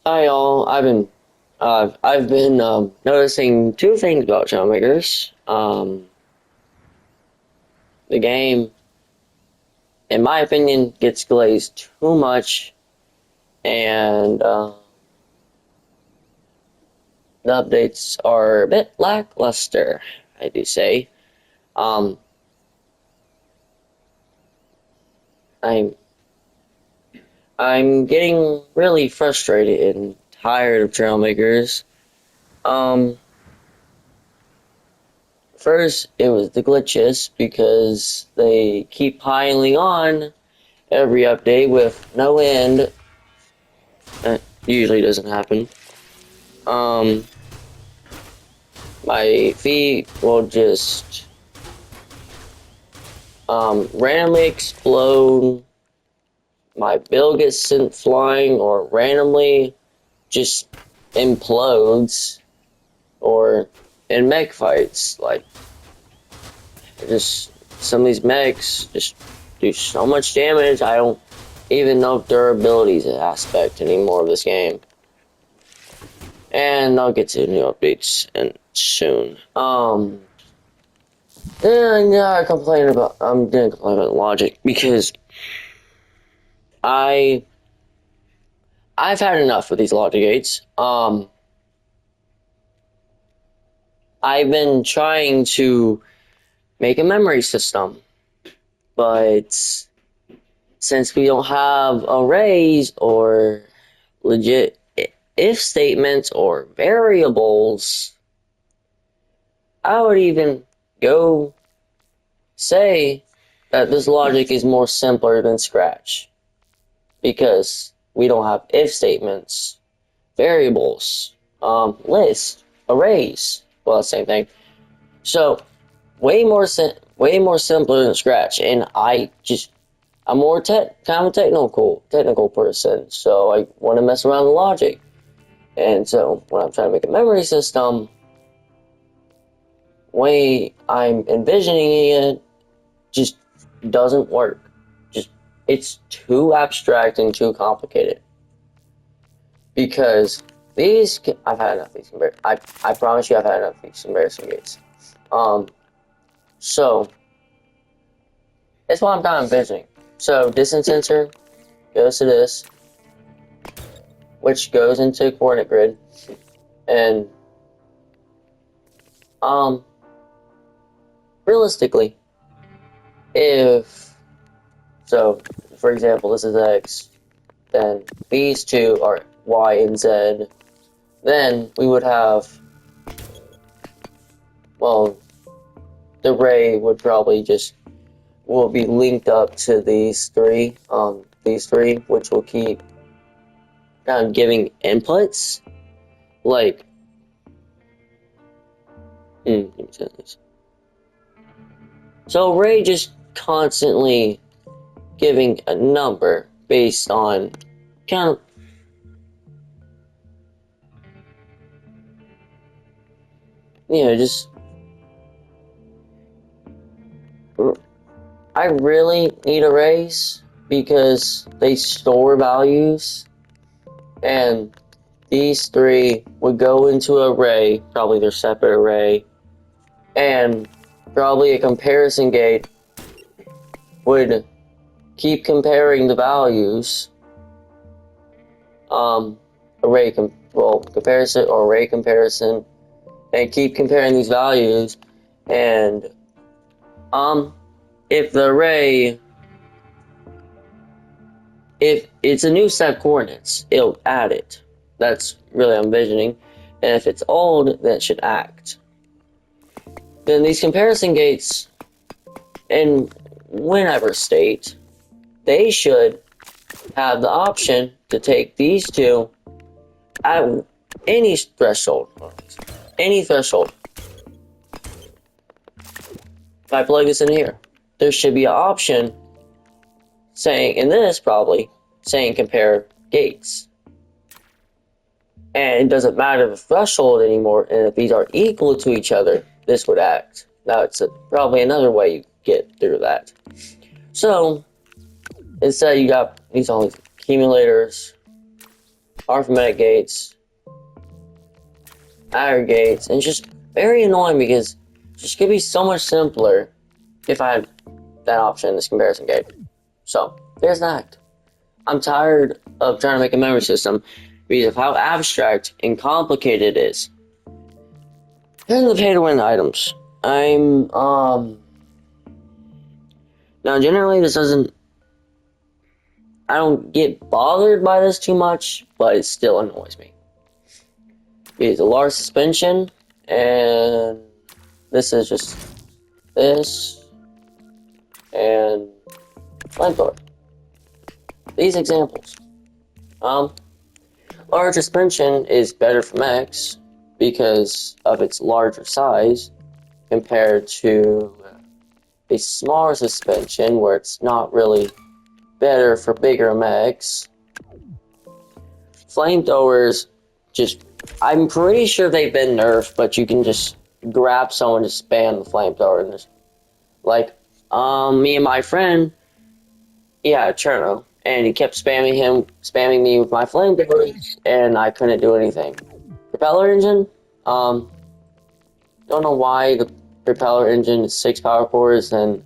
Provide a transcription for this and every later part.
Hi all. I've been noticing two things about Trailmakers. The game, in my opinion, gets glazed too much, and the updates are a bit lackluster. I do say. Um, I'm I'm getting really frustrated and tired of Trailmakers. Um, First, it was the glitches because they keep piling on every update with no end. That usually doesn't happen. Um, my feet will just randomly explode. My build gets sent flying, or randomly just implodes, or in mech fights, like just some of these mechs just do so much damage. I don't even know if durability is an aspect anymore of this game. And I'll get to new updates and soon. Yeah, I'm gonna complain about logic because I I've had enough of these logic gates. I've been trying to make a memory system, but since we don't have arrays or legit if statements or variables, I would even go say that this logic is more simpler than Scratch because we don't have if statements, variables, lists, arrays. Well, same thing. So way more simpler than Scratch, and I'm more kind of a technical person. So I want to mess around with logic, and so when I'm trying to make a memory system, way I'm envisioning it just doesn't work. Just it's too abstract and too complicated. Because I've had enough of these I promise you I've had enough of these comparison gates. So that's why I'm kind of envisioning. So distance sensor goes to this, which goes into coordinate grid, and um, realistically, if so, for example, this is X, then these two are Y and Z, then we would have, well, the ray would probably just will be linked up to these three, which will keep kind of giving inputs, like, let me say this. So Ray just constantly giving a number based on kind of, just I really need arrays because they store values, and these three would go into an array, probably their separate array, and probably a comparison gate would keep comparing the values, comparison or array comparison, and keep comparing these values, and if the array, if it's a new set of coordinates, it'll add it. That's really I'm envisioning. And if it's old, then it should act. Then these comparison gates, in whenever state, they should have the option to take these two at any threshold. Any threshold. If I plug this in here, there should be an option saying, in this probably, saying compare gates. And it doesn't matter the threshold anymore, and if these are equal to each other, this would act. Now it's probably another way you get through that. So, instead you got all these accumulators, arithmetic gates, aggregates, and just very annoying because it just could be so much simpler if I had that option in this comparison game. So there's that. I'm tired of trying to make a memory system because of how abstract and complicated it is. Here's the pay-to-win items. Now generally this doesn't, I don't get bothered by this too much, but it still annoys me. It's a large suspension, and this is just this, and flamethrower. These examples. Large suspension is better for mechs because of its larger size compared to a smaller suspension where it's not really better for bigger mechs. Flamethrowers, I'm pretty sure they've been nerfed, but you can just grab someone to spam the flamethrower. And just, me and my friend, Cherno, and he kept spamming me with my flamethrowers, and I couldn't do anything. Propeller engine, don't know why the propeller engine is 6 power cores and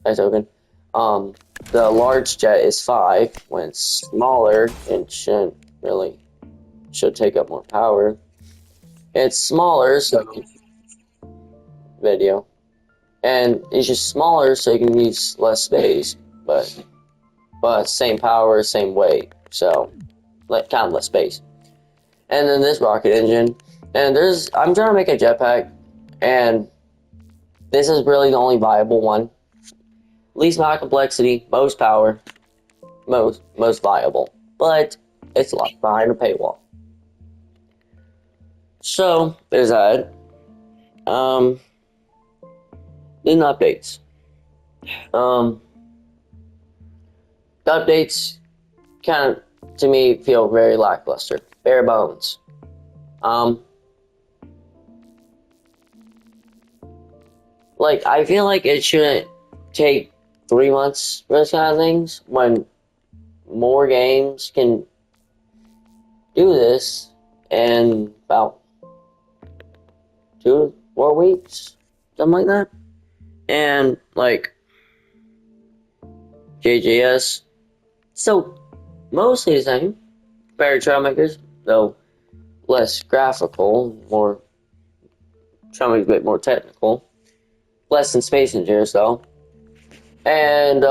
I token. The large jet is 5 when it's smaller and should take up more power. It's smaller, so video, and it's just smaller, so you can use less space, but same power, same weight, so kind of less space. And then this rocket engine, and I'm trying to make a jetpack, and this is really the only viable one. Least amount of complexity, most power, most viable, but it's locked behind a paywall. So there's that. Then updates. The updates kind of, to me, feel very lackluster. Bare bones. I feel like it shouldn't take 3 months for those kind of things when more games can do this in about 2 to 4 weeks, something like that. And JJS, so mostly the same. Better Trailmakers, though less graphical, Trailmakers a bit more technical. Less than Space Engineers, though. And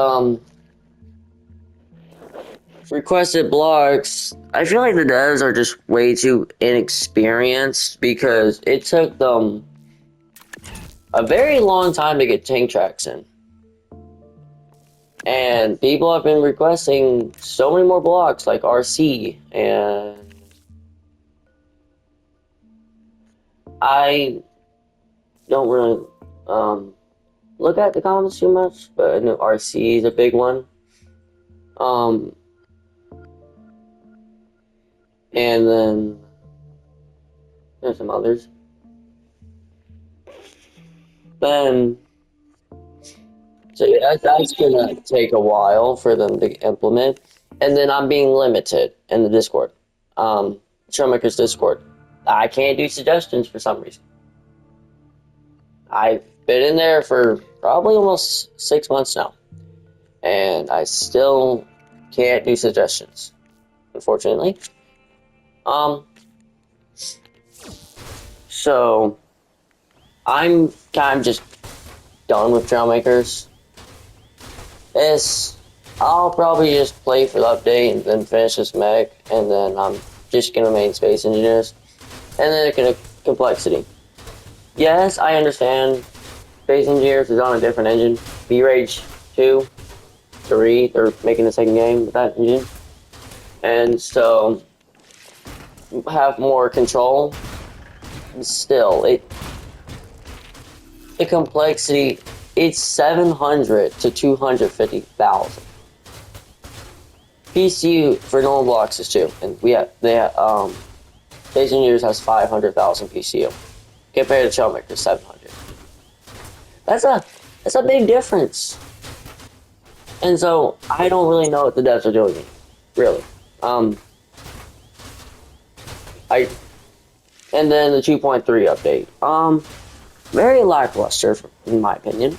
requested blocks, I feel like the devs are just way too inexperienced because it took them a very long time to get tank tracks in. And people have been requesting so many more blocks like RC, and I don't really look at the comments too much, but I know RC is a big one. And then there's some others. So yeah, that's gonna take a while for them to implement. And then I'm being limited in the Discord. Trailmakers Discord. I can't do suggestions for some reason. I've been in there for probably almost 6 months now. And I still can't do suggestions, unfortunately. So I'm kind of just done with Trailmakers. I'll probably just play for the update and then finish this mech, and then I'm just gonna main Space Engineers, and then complexity. Yes, I understand Space Engineers is on a different engine. B-Rage 2, 3, they're making the second game with that engine, and so have more control. Still, the complexity, it's 700 to 250,000. PCU for normal blocks is 2, and Space Engineers has 500,000 PCU compared to Trailmakers 700. That's a big difference. And so I don't really know what the devs are doing, really. I and then the 2.3 update. Very lackluster in my opinion.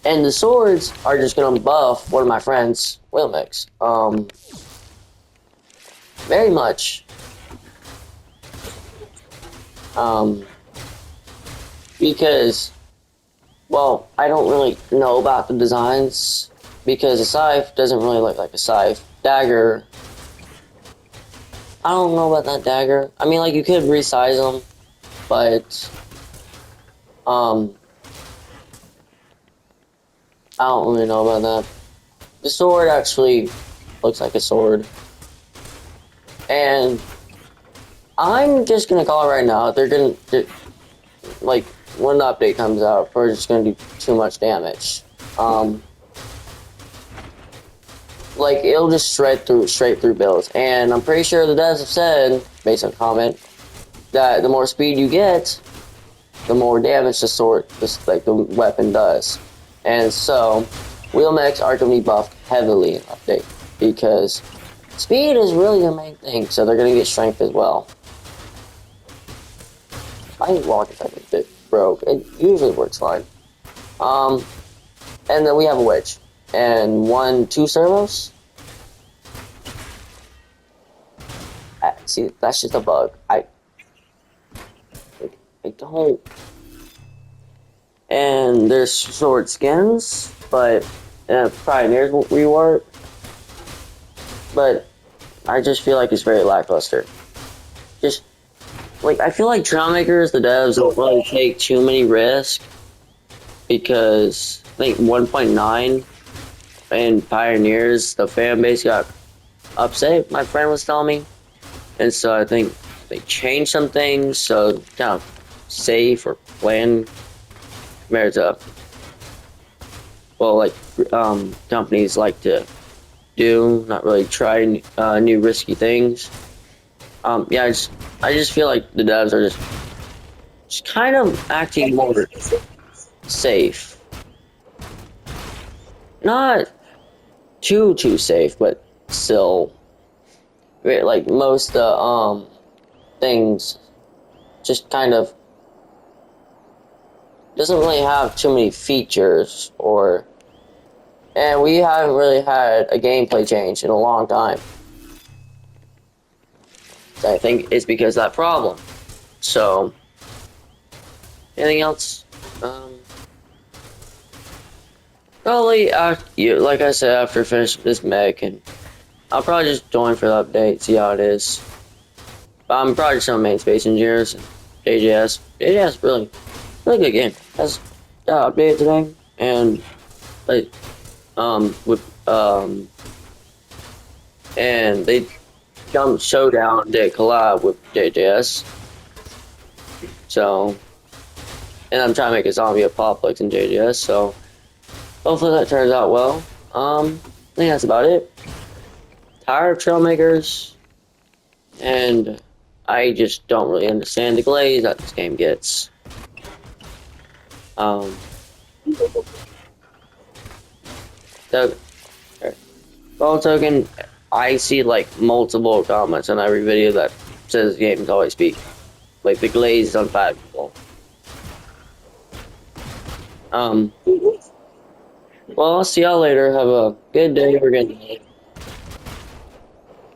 And the swords are just gonna buff one of my friends, Wheel Mix. Very much. Um, because, well, I don't really know about the designs because a scythe doesn't really look like a scythe. Dagger, I don't know about that dagger. I mean, like, you could resize them, but, I don't really know about that. The sword actually looks like a sword. And I'm just gonna call it right now. Like, when the update comes out, we're just gonna do too much damage. Like, it'll just straight through builds. And I'm pretty sure the devs have said, based on comment, that the more speed you get, the more damage the sword, the weapon does. And so, wheel mechs are gonna be buffed heavily in update because speed is really the main thing. So they're gonna get strength as well. My walk attack is a bit broke. It usually works fine. And then we have a witch. And 2 servos. See, that's just a bug. I don't. And there's sword skins, but Pioneers rework. But I just feel like it's very lackluster. Just like I feel like Trailmakers, the devs don't really take too many risks because I think 1.9 and Pioneers, the fan base got upset. My friend was telling me, and so I think they changed some things so kind of safe or plan compared to like companies like to do, not really try new risky things. Yeah, I just feel like the devs are just kind of acting more safe. Not too safe, but still, like most things, just kind of doesn't really have too many features and we haven't really had a gameplay change in a long time. So I think it's because of that problem. So, anything else? Probably like I said, after finishing this mech, and I'll probably just join for the update, see how it is. I'm probably just on main Space Engineers and JJS. JJS really good game. That's updated today, and like and they jumped Showdown did collab with JJS. So, and I'm trying to make a zombie apocalypse in JJS. So, hopefully that turns out well. I think that's about it. Tired of Trailmakers, and I just don't really understand the glaze that this game gets. So, Ball Token, I see like multiple comments on every video that says games always speak. Like the glaze is unfathomable. Well, I'll see y'all later. Have a good day. We're gonna